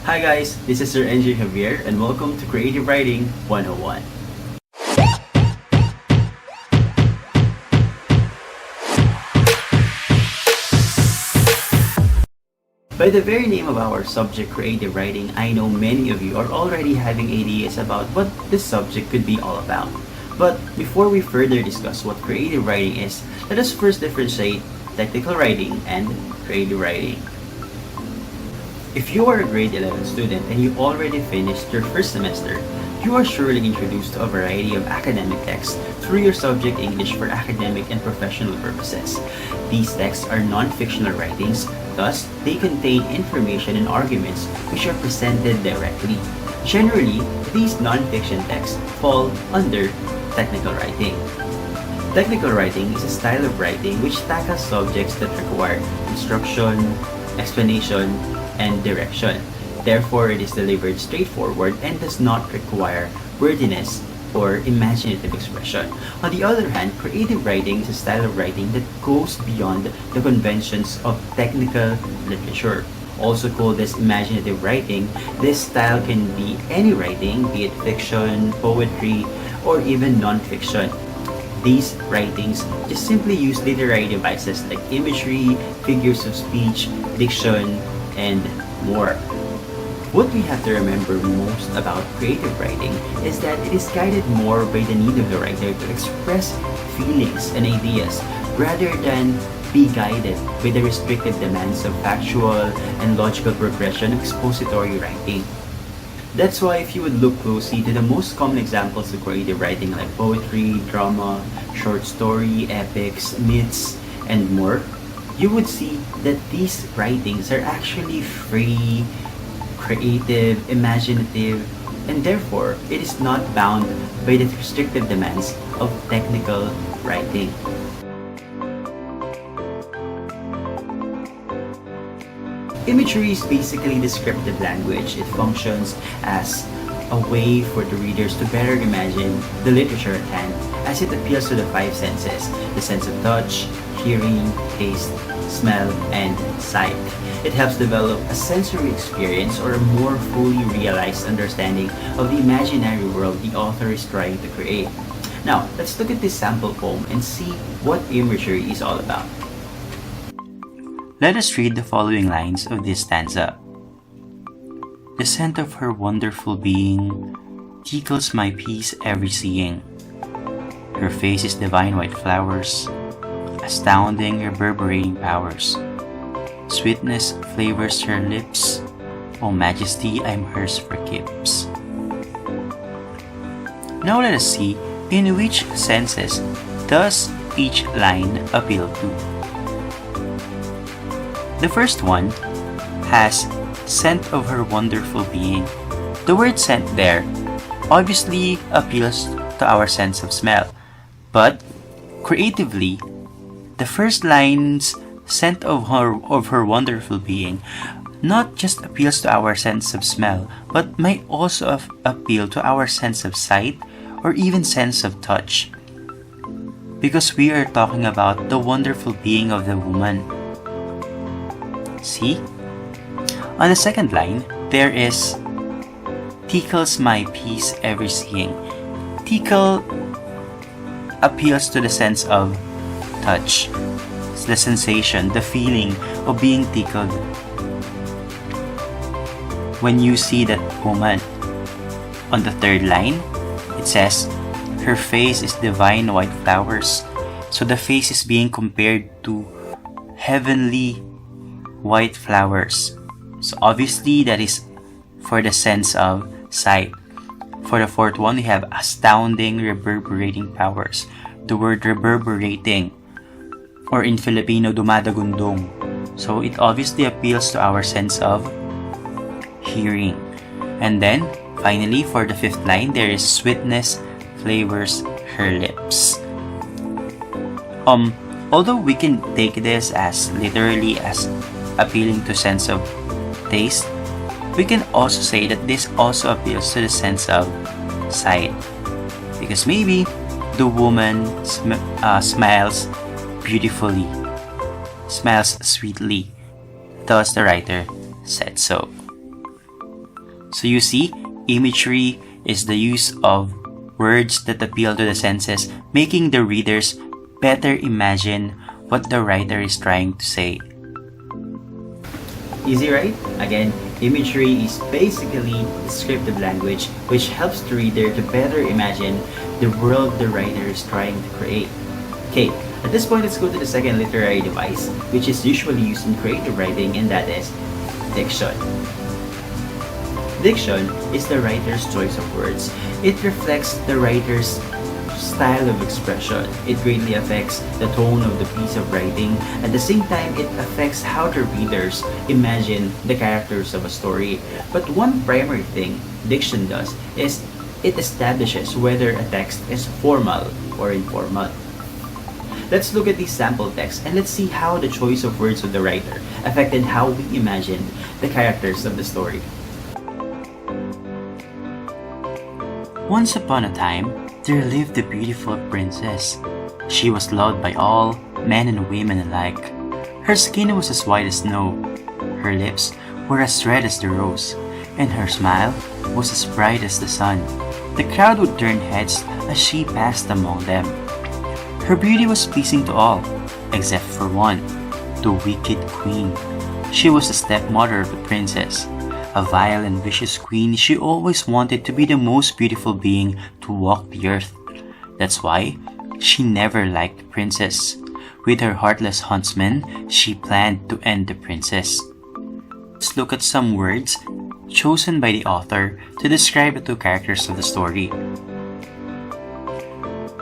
Hi guys, this is Sir NJ Javier and welcome to Creative Writing 101. By the very name of our subject, creative writing, I know many of you are already having ideas about what this subject could be all about. But before we further discuss what creative writing is, let us first differentiate technical writing and creative writing. If you are a grade 11 student and you already finished your first semester, you are surely introduced to a variety of academic texts through your subject English for academic and professional purposes. These texts are non-fictional writings, thus they contain information and arguments which are presented directly. Generally, these non-fiction texts fall under technical writing. Technical writing is a style of writing which tackles subjects that require instruction, explanation, and direction. Therefore, it is delivered straightforward and does not require wordiness or imaginative expression. On the other hand, creative writing is a style of writing that goes beyond the conventions of technical literature. Also called as imaginative writing, this style can be any writing, be it fiction, poetry, or even non-fiction. These writings just simply use literary devices like imagery, figures of speech, diction, and more. What we have to remember most about creative writing is that it is guided more by the need of the writer to express feelings and ideas rather than be guided by the restricted demands of factual and logical progression of expository writing. That's why if you would look closely to the most common examples of creative writing like poetry, drama, short story, epics, myths, and more, you would see that these writings are actually free, creative, imaginative, and therefore it is not bound by the restrictive demands of technical writing. Imagery is basically descriptive language. It functions as a way for the readers to better imagine the literature at hand as it appeals to the five senses: the sense of touch, hearing, taste, smell, and sight. It helps develop a sensory experience or a more fully realized understanding of the imaginary world the author is trying to create. Now, let's look at this sample poem and see what imagery is all about. Let us read the following lines of this stanza. The scent of her wonderful being tickles my peace every seeing. Her face is divine white flowers, astounding reverberating powers. Sweetness flavors her lips, O majesty, I'm hers for keeps. Now let us see in which senses does each line appeal to. The first one has scent of her wonderful being. The word scent there obviously appeals to our sense of smell, but creatively, the first line's scent of her wonderful being not just appeals to our sense of smell, but might also appeal to our sense of sight or even sense of touch. Because we are talking about the wonderful being of the woman. See? On the second line, there is tickles my peace every seeing. Tickle appeals to the sense of touch. It's the sensation, the feeling of being tickled when you see that woman. On the third line, it says, her face is divine white flowers. So the face is being compared to heavenly white flowers. So obviously that is for the sense of sight. For the fourth one, we have astounding reverberating powers. The word reverberating, or in Filipino, dumadagundong. So it obviously appeals to our sense of hearing. And then, finally, for the fifth line, there is sweetness flavors her lips. Although we can take this as literally as appealing to sense of taste, we can also say that this also appeals to the sense of sight. Because maybe the woman smiles beautifully, smiles sweetly, thus the writer said so. So you see, imagery is the use of words that appeal to the senses, making the readers better imagine what the writer is trying to say. Easy, right? Again, imagery is basically descriptive language which helps the reader to better imagine the world the writer is trying to create. Okay, at this point, let's go to the second literary device, which is usually used in creative writing, and that is diction. Diction is the writer's choice of words. It reflects the writer's style of expression. It greatly affects the tone of the piece of writing. At the same time, it affects how the readers imagine the characters of a story. But one primary thing diction does is it establishes whether a text is formal or informal. Let's look at these sample texts and let's see how the choice of words of the writer affected how we imagined the characters of the story. Once upon a time, there lived a beautiful princess. She was loved by all, men and women alike. Her skin was as white as snow. Her lips were as red as the rose, and her smile was as bright as the sun. The crowd would turn heads as she passed among them. Her beauty was pleasing to all, except for one, the wicked queen. She was the stepmother of the princess. A vile and vicious queen, she always wanted to be the most beautiful being to walk the earth. That's why she never liked the princess. With her heartless huntsmen, she planned to end the princess. Let's look at some words chosen by the author to describe the two characters of the story.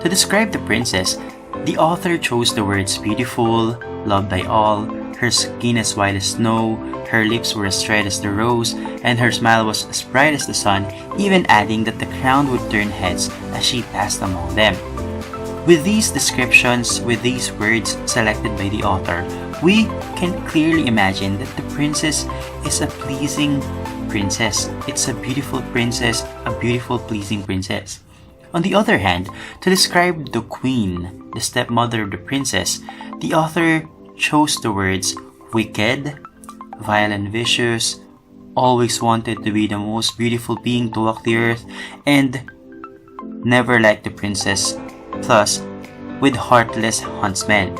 To describe the princess, the author chose the words beautiful, loved by all, her skin as white as snow, her lips were as red as the rose, and her smile was as bright as the sun, even adding that the crowd would turn heads as she passed among them. With these descriptions, with these words selected by the author, we can clearly imagine that the princess is a pleasing princess. It's a beautiful princess, a beautiful, pleasing princess. On the other hand, to describe the queen, the stepmother of the princess, the author chose the words wicked, vile and vicious, always wanted to be the most beautiful being to walk the earth, and never liked the princess, plus with heartless huntsmen.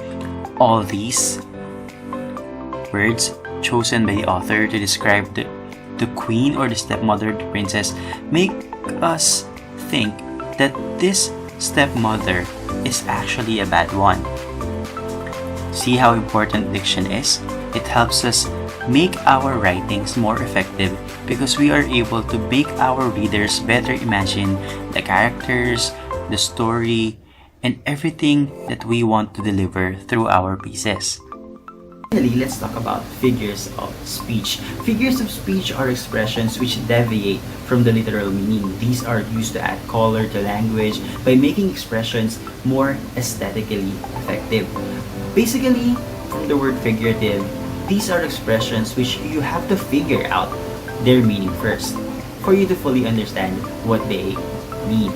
All these words chosen by the author to describe the queen or the stepmother of the princess make us think that this stepmother is actually a bad one. See how important diction is? It helps us make our writings more effective because we are able to make our readers better imagine the characters, the story, and everything that we want to deliver through our pieces. Finally, let's talk about figures of speech. Figures of speech are expressions which deviate from the literal meaning. These are used to add color to language by making expressions more aesthetically effective. Basically, from the word figurative, these are expressions which you have to figure out their meaning first for you to fully understand what they mean.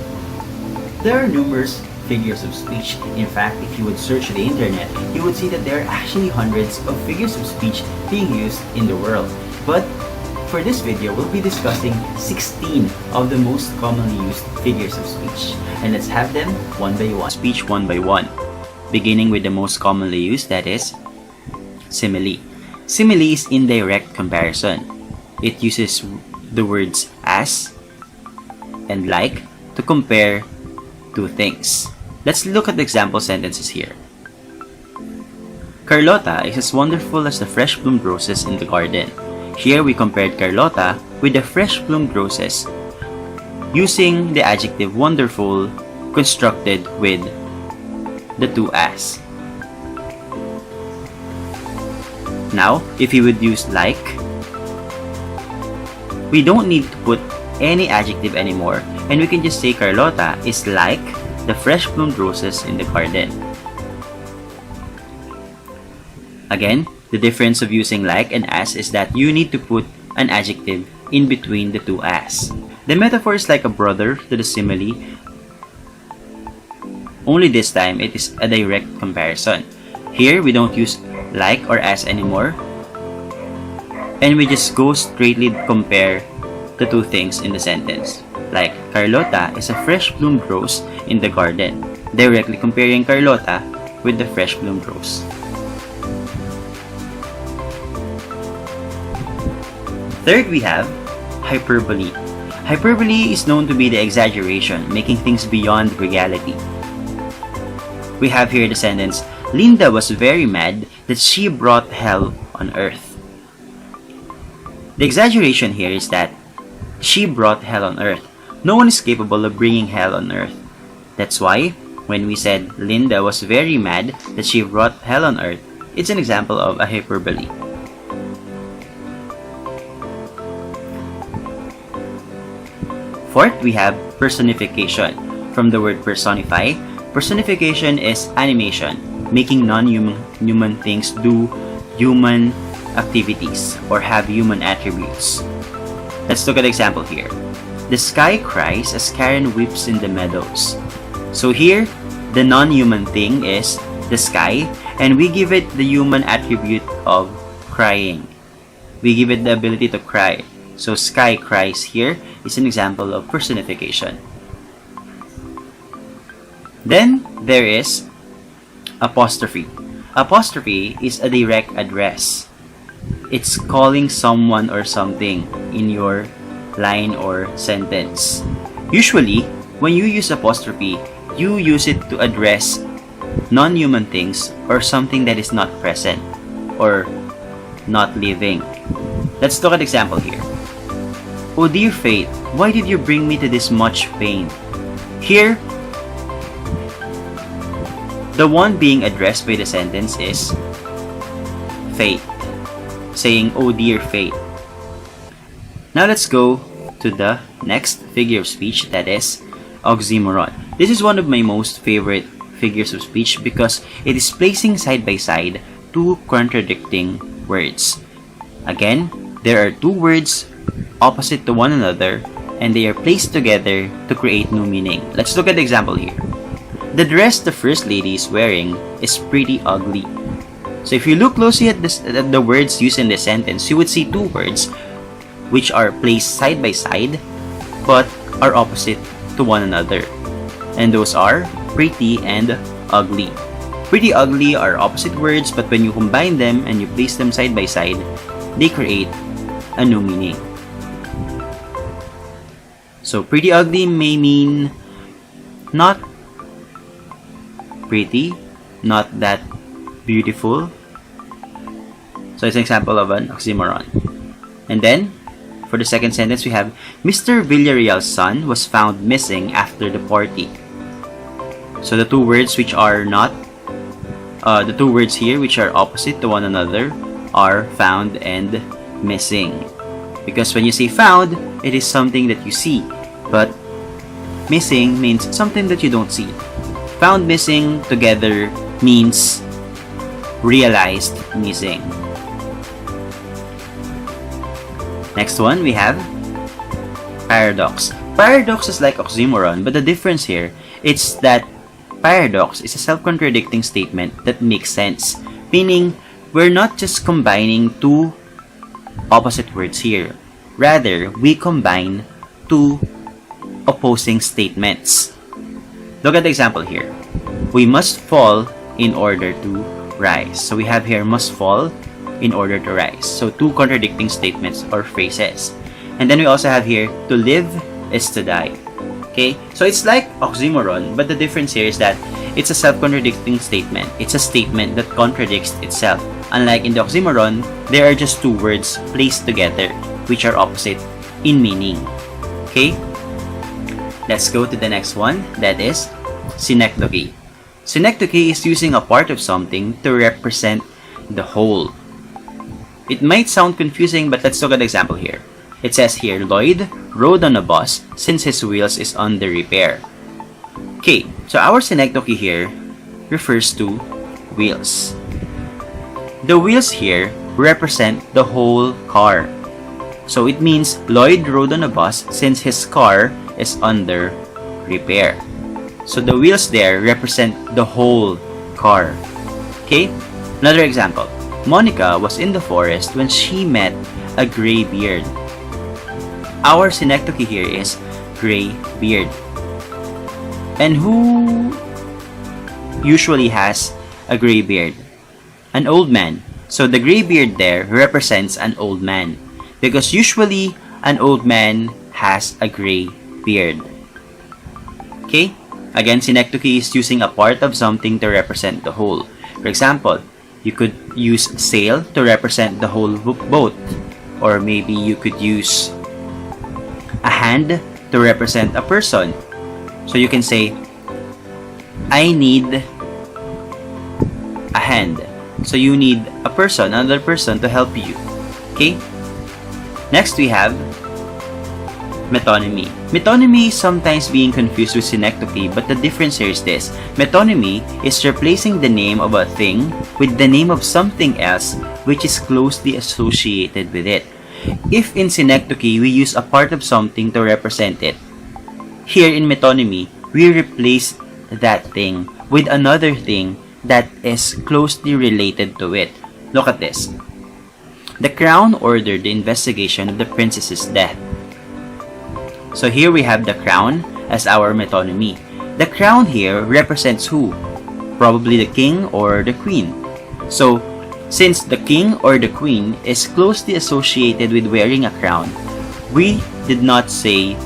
There are numerous figures of speech. In fact, if you would search the internet, you would see that there are actually hundreds of figures of speech being used in the world. But for this video, we'll be discussing 16 of the most commonly used figures of speech. And let's have them one by one. Speech one by one. Beginning with the most commonly used, that is simile. Simile is indirect comparison. It uses the words as and like to compare two things. Let's look at the example sentences here. Carlota is as wonderful as the fresh-bloomed roses in the garden. Here we compared Carlota with the fresh-bloomed roses using the adjective wonderful constructed with the two as. Now, if you would use like, we don't need to put any adjective anymore, and we can just say Carlota is like the fresh-bloomed roses in the garden. Again, the difference of using like and as is that you need to put an adjective in between the two as. The metaphor is like a brother to the simile, only this time it is a direct comparison. Here we don't use like or as anymore, and we just go straightly compare the two things in the sentence. Like, Carlota is a fresh bloomed rose in the garden. Directly comparing Carlota with the fresh bloomed rose. Third, we have hyperbole. Hyperbole is known to be the exaggeration, making things beyond reality. We have here the sentence, Linda was very mad that she brought hell on earth. The exaggeration here is that she brought hell on earth. No one is capable of bringing hell on earth. That's why, when we said Linda was very mad that she brought hell on earth, it's an example of a hyperbole. Fourth, we have personification. From the word personify, personification is animation, making non-human things do human activities or have human attributes. Let's look at an example here. The sky cries as Karen weeps in the meadows. So here, the non-human thing is the sky, and we give it the human attribute of crying. We give it the ability to cry. So sky cries here is an example of personification. Then there is apostrophe. Apostrophe is a direct address. It's calling someone or something in your line or sentence. Usually, when you use apostrophe, you use it to address non-human things or something that is not present or not living. Let's look at an example here. Oh dear fate, why did you bring me to this much pain? Here, the one being addressed by the sentence is fate, saying, oh dear fate. Now let's go to the next figure of speech, that is oxymoron. This is one of my most favorite figures of speech because it is placing side by side two contradicting words. Again, there are two words opposite to one another and they are placed together to create new meaning. Let's look at the example here. The dress the first lady is wearing is pretty ugly. So if you look closely at the words used in the sentence, you would see two words which are placed side by side but are opposite to one another. And those are pretty and ugly. Pretty ugly are opposite words, but when you combine them and you place them side by side, they create a new meaning. So pretty ugly may mean not pretty, not that beautiful. So it's an example of an oxymoron. And then, for the second sentence, we have Mr. Villarreal's son was found missing after the party. So the two words which are not, the two words here which are opposite to one another are found and missing. Because when you say found, it is something that you see, but missing means something that you don't see. Found missing together means realized missing. Next one, we have paradox. Paradox is like oxymoron, but the difference here is that paradox is a self-contradicting statement that makes sense, meaning we're not just combining two opposite words here. Rather, we combine two opposing statements. Look at the example here. We must fall in order to rise. So we have here must fall in order to rise. So two contradicting statements or phrases. And then we also have here to live is to die. Okay? So it's like oxymoron, but the difference here is that it's a self-contradicting statement. It's a statement that contradicts itself. Unlike in the oxymoron, there are just two words placed together which are opposite in meaning. Okay? Let's go to the next one, that is synecdoche. Synecdoche is using a part of something to represent the whole. It might sound confusing, but let's look at the example here. It says here, Lloyd rode on a bus since his wheels is under repair. Okay, so our synecdoche here refers to wheels. The wheels here represent the whole car. So it means Lloyd rode on a bus since his car is under repair. So the wheels there represent the whole car. Okay? Another example. Monica was in the forest when she met a gray beard. Our synecdoche here is gray beard. And who usually has a gray beard? An old man. So the gray beard there represents an old man, because usually an old man has a gray beard. Okay? Again, synecdoche is using a part of something to represent the whole. For example, you could use sail to represent the whole boat. Or maybe you could use a hand to represent a person. So you can say, I need a hand. So you need a person, another person to help you. Okay? Next we have metonymy. Metonymy is sometimes being confused with synecdoche, but the difference here is this. Metonymy is replacing the name of a thing with the name of something else which is closely associated with it. If in synecdoche we use a part of something to represent it, here in metonymy, we replace that thing with another thing that is closely related to it. Look at this. The crown ordered the investigation of the princess's death. So here we have the crown as our metonymy. The crown here represents who? Probably the king or the queen. So, since the king or the queen is closely associated with wearing a crown, we did not say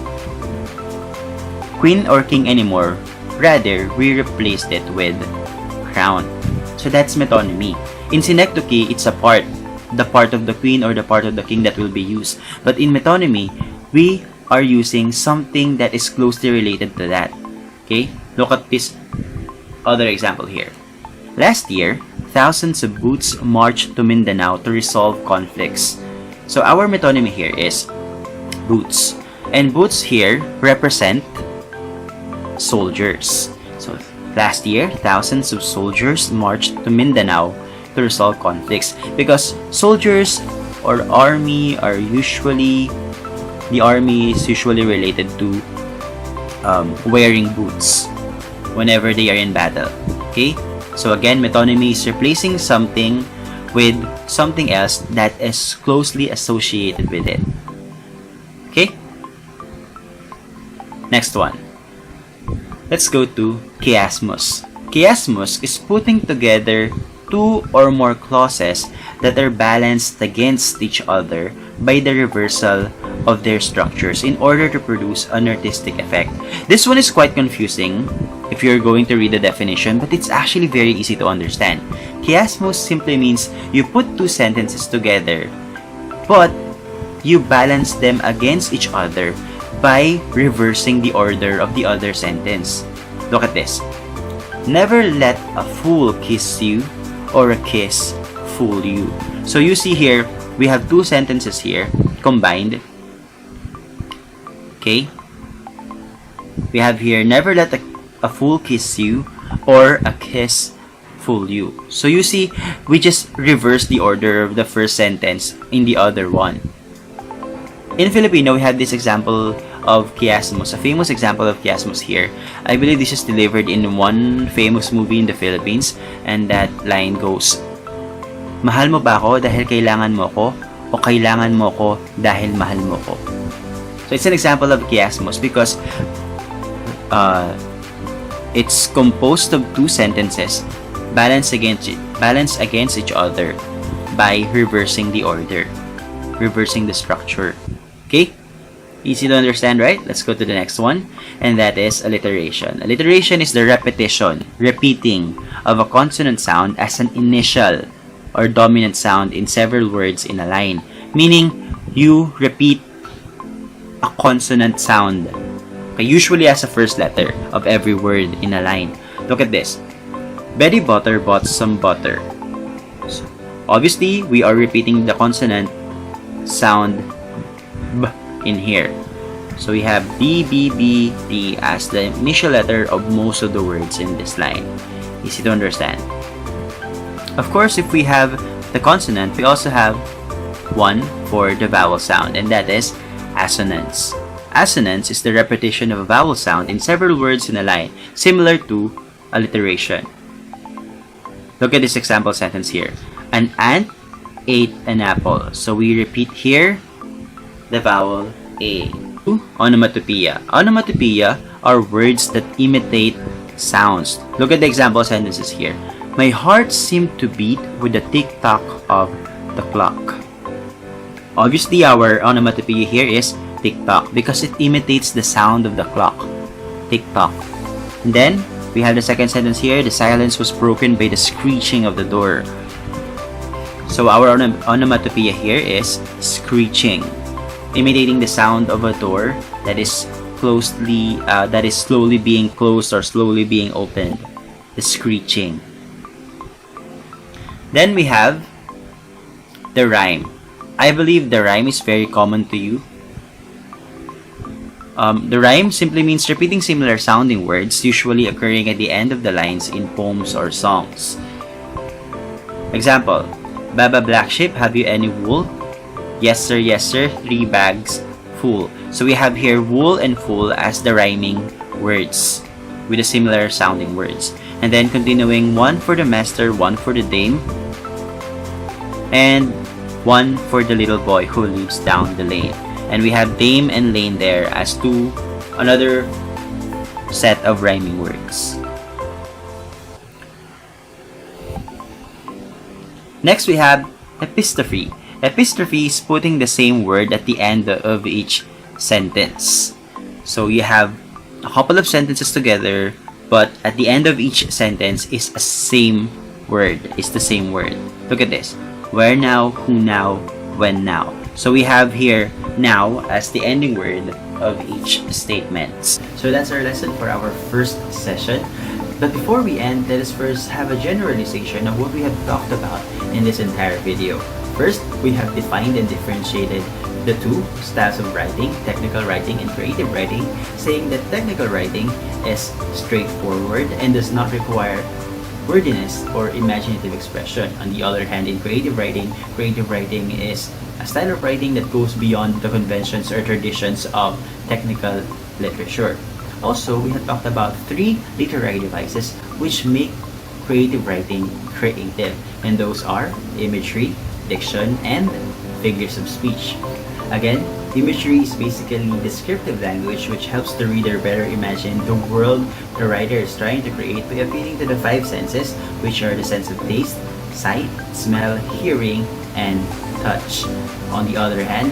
queen or king anymore. Rather, we replaced it with crown. So that's metonymy. In synecdoche, it's a part. The part of the queen or the part of the king that will be used. But in metonymy, we are using something that is closely related to that. Okay? Look at this other example here. Last year, thousands of boots marched to Mindanao to resolve conflicts. So our metonymy here is boots. And boots here represent soldiers. So last year, thousands of soldiers marched to Mindanao to resolve conflicts. Because soldiers or army are usually, the army is usually related to wearing boots whenever they are in battle. Okay? So again, metonymy is replacing something with something else that is closely associated with it. Okay? Next one. Let's go to chiasmus. Chiasmus is putting together two or more clauses that are balanced against each other by the reversal of their structures in order to produce an artistic effect. This one is quite confusing if you're going to read the definition, but it's actually very easy to understand. Chiasmus simply means you put two sentences together, but you balance them against each other by reversing the order of the other sentence. Look at this. Never let a fool kiss you, or a kiss fool you. So you see here, we have two sentences here combined. Okay? We have here, never let a fool kiss you, or a kiss fool you. So you see, we just reverse the order of the first sentence in the other one. In Filipino, we have this example of chiasmus, a famous example of chiasmus here. I believe this is delivered in one famous movie in the Philippines, and that line goes, mahal mo ba ako dahil kailangan mo ko, o kailangan mo ko dahil mahal mo ko? So it's an example of chiasmus because it's composed of two sentences balanced against each other by reversing the order, reversing the structure. Okay? Easy to understand, right? Let's go to the next one, and that is alliteration. Alliteration is the repetition, repeating of a consonant sound as an initial or dominant sound in several words in a line. Meaning, you repeat a consonant sound, okay, usually as a first letter of every word in a line. Look at this. Betty Butter bought some butter. So, obviously, we are repeating the consonant sound B in here. So we have B, B, B, D as the initial letter of most of the words in this line. Easy to understand. Of course, if we have the consonant, we also have one for the vowel sound, and that is assonance. Assonance is the repetition of a vowel sound in several words in a line, similar to alliteration. Look at this example sentence here. An ant ate an apple. So we repeat here the vowel A. Onomatopoeia. Onomatopoeia are words that imitate sounds. Look at the example sentences here. My heart seemed to beat with the tick-tock of the clock. Obviously, our onomatopoeia here is tick-tock because it imitates the sound of the clock. Tick-tock. And then, we have the second sentence here. The silence was broken by the screeching of the door. So our onomatopoeia here is screeching, imitating the sound of a door that is slowly being closed or slowly being opened. The screeching. Then we have the rhyme. I believe the rhyme is very common to you. The rhyme simply means repeating similar sounding words, usually occurring at the end of the lines in poems or songs. Example, Baba Black Sheep, have you any wool? Yes sir, 3 bags full. So we have here wool and full as the rhyming words with the similar sounding words. And then continuing, 1 for the master, 1 for the dame, and 1 for the little boy who lives down the lane. And we have dame and lane there as another set of rhyming words. Next we have epistrophe. Epistrophe is putting the same word at the end of each sentence. So you have a couple of sentences together, but at the end of each sentence is the same word. Look at this. Where now, who now, when now. So we have here now as the ending word of each statement. So that's our lesson for our first session. But before we end, let us first have a generalization of what we have talked about in this entire video. First, we have defined and differentiated the two styles of writing, technical writing and creative writing, saying that technical writing is straightforward and does not require wordiness or imaginative expression. On the other hand, in creative writing is a style of writing that goes beyond the conventions or traditions of technical literature. Also, we have talked about 3 literary devices which make creative writing creative, and those are imagery, diction, and figures of speech. Again, imagery is basically descriptive language which helps the reader better imagine the world the writer is trying to create by appealing to the 5 senses, which are the sense of taste, sight, smell, hearing, and touch. On the other hand,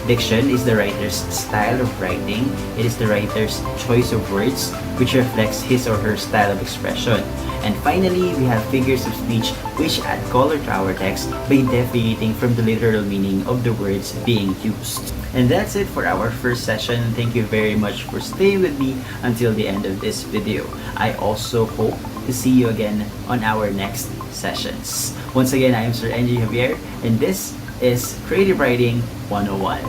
diction is the writer's style of writing. It is the writer's choice of words which reflects his or her style of expression. And finally, we have figures of speech which add color to our text by deviating from the literal meaning of the words being used. And that's it for our first session. Thank you very much for staying with me until the end of this video. I also hope to see you again on our next sessions. Once again, I am Sir Angie Javier, and this is Creative Writing 101.